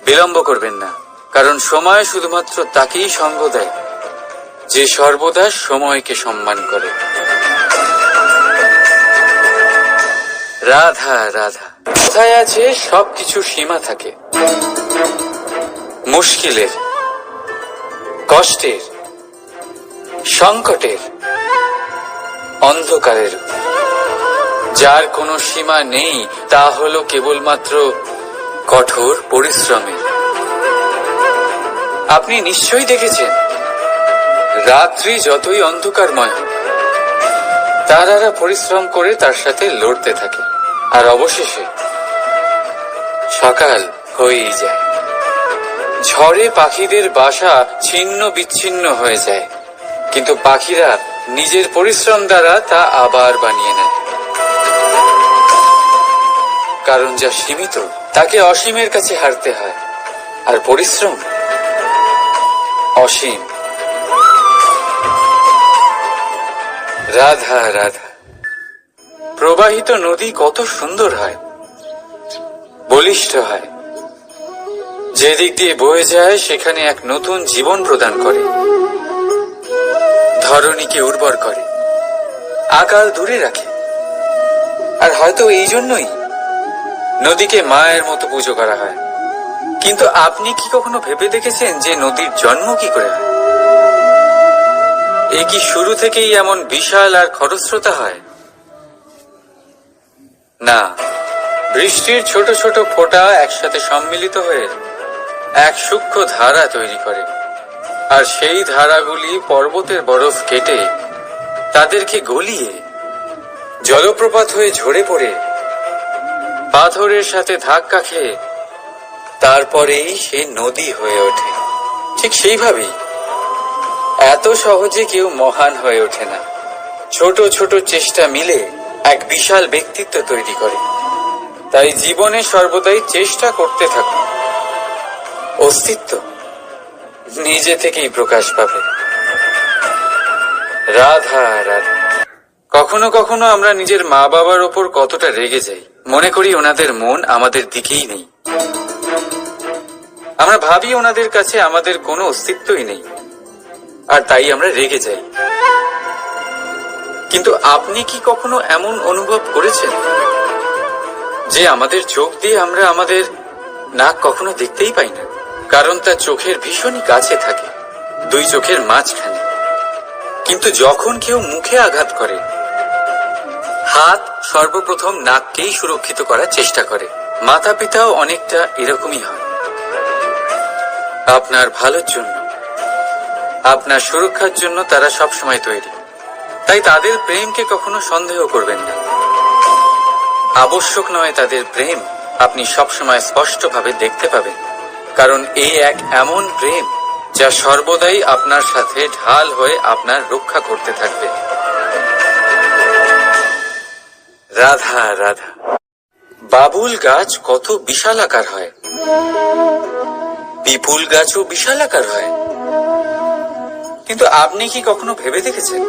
বিলম্ব করবেন না। কারণ সময় শুধুমাত্র তাকেই সঙ্গ দেয় যে সর্বদা সময়কে সম্মান করে। রাধা রাধা। কথায় আছে সবকিছু সীমা থাকে, মুশকিলের, কষ্টের, সংকটের, অন্ধকারের। যার কোনো সীমা নেই তা হলো কেবলমাত্র কঠোর পরিশ্রমের। আপনি নিশ্চয়ই দেখেছেন, রাত্রি যতই অন্ধকারময় হোক, তারারা পরিশ্রম করে তার সাথে লড়তে থাকে, আর অবশেষে সকাল হয়েই যায়। ঝড়ে পাখিদের বাসা ছিন্ন বিচ্ছিন্ন হয়ে যায়, কিন্তু পাখিরা নিজের পরিশ্রম দ্বারা তা আবার বানিয়ে নেয়। কারণ যা সীমিত তাকে অসীমের কাছে হারতে হয়, আর পরিশ্রম অসীম। রাধা রাধা। প্রবাহিত নদী কত সুন্দর হয়, বলিষ্ঠ হয়। যেদিক দিয়ে বয়ে যায় সেখানে এক নতুন জীবন প্রদান করে, ধরণীকে উর্বর করে, আকাল দূরে রাখে। আর হয়তো এই জন্যই নদীকে মায়ের মতো পুজো করা হয়। কিন্তু আপনি কি কখনো ভেবে দেখেছেন যে নদীর জন্ম কি করে হয়? এ কি শুরু থেকেই এমন বিশাল আর খরস্রোতা হয়? না, বৃষ্টির ছোট ছোট ফোঁটা একসাথে সম্মিলিত হয়ে এক সূক্ষ্ম ধারা তৈরি করে, আর সেই ধারাগুলি পর্বতের বরফ কেটে তাদেরকে গলিয়ে জলপ্রপাত হয়ে ঝরে পড়ে পাথরের সাথে ধাক্কা খেয়ে তারপরেই সে নদী হয়ে ওঠে। ঠিক সেইভাবেই এত সহজে কেউ মহান হয়ে ওঠে না। ছোট ছোট চেষ্টা মিলে এক বিশাল ব্যক্তিত্ব তৈরি করে। তাই জীবনে সর্বদাই চেষ্টা করতে থাকুন। অস্তিত্ব নিজে থেকেই প্রকাশ পাবে। রাধা রাধা। কখনো কখনো আমরা নিজের মা বাবার ওপর কতটা রেগে যাই, মনে করি ওনাদের মন আমাদের দিকেই নেই। আমরা ভাবি ওনাদের কাছে আমাদের কোনো অস্তিত্বই নেই, আর তাই আমরা রেগে যাই। কিন্তু আপনি কি কখনো এমন অনুভব করেছেন যে আমাদের চোখ দিয়ে আমরা আমাদের নাক কখনো দেখতেই পাই না, কারণ তা চোখের ভীষণই কাছে থাকে, দুই চোখের মাঝখানে। কিন্তু যখন কেউ মুখে আঘাত করে, হাত সর্বপ্রথম নাককেই সুরক্ষিত করার চেষ্টা করে। মাতা পিতাও অনেকটা এরকমই হয়। আপনার ভালোর জন্য, আপনার সুরক্ষার জন্য তারা সবসময় তৈরি। তাই তাদের প্রেমকে কখনো সন্দেহ করবেন না। আবশ্যক নয় তাদের প্রেম আপনি সবসময় স্পষ্টভাবে দেখতে পাবেন, কারণ এই এক এমন প্রেম যা সর্বদাই আপনার সাথে ঢাল হয়ে আপনার রক্ষা করতে থাকবে। রাধা রাধা। বাবুল গাছ কত বিশাল আকার হয়, পিপুল গাছও বিশাল আকার হয়। কিন্তু আপনি কি কখনো ভেবে দেখেছেন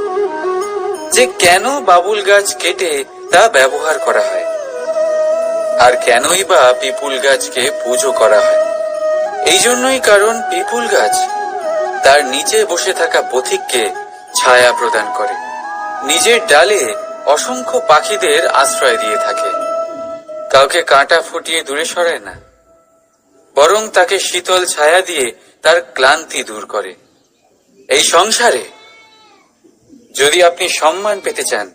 যে কেন বাবুল গাছ কেটে তা ব্যবহার করা হয়, আর কেনই বা পিপুল গাছকে পুজো করা হয়? এই জন্যই, কারণ পিপুল গাছ তার নিচে বসে থাকা পথিককে ছায়া প্রদান করে, নিজের ডালে অসংখ্য পাখিদের আশ্রয় দিয়ে থাকে, কাউকে কাঁটা ফুটিয়ে দূরে সরায় না, বরং তাকে শীতল ছায়া দিয়ে তার ক্লান্তি দূর করে। এই সংসারে যদি আপনি সম্মান পেতে চান,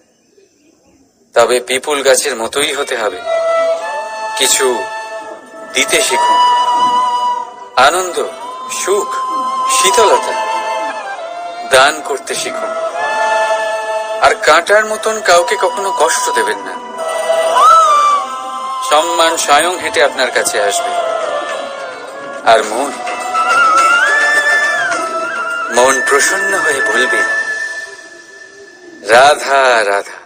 তবে পিপুল গাছের মতোই হতে হবে। কিছু দিতে শিখুন, আনন্দ, সুখ, শীতলতা দান করতে শিখুন, আর কাঁটার মতন কাউকে কখনো কষ্ট দেবেন না। সম্মান স্বয়ং হেঁটে আপনার কাছে আসবে। আর মন প্রসন্ন হয়ে বলবে, রাধা রাধা।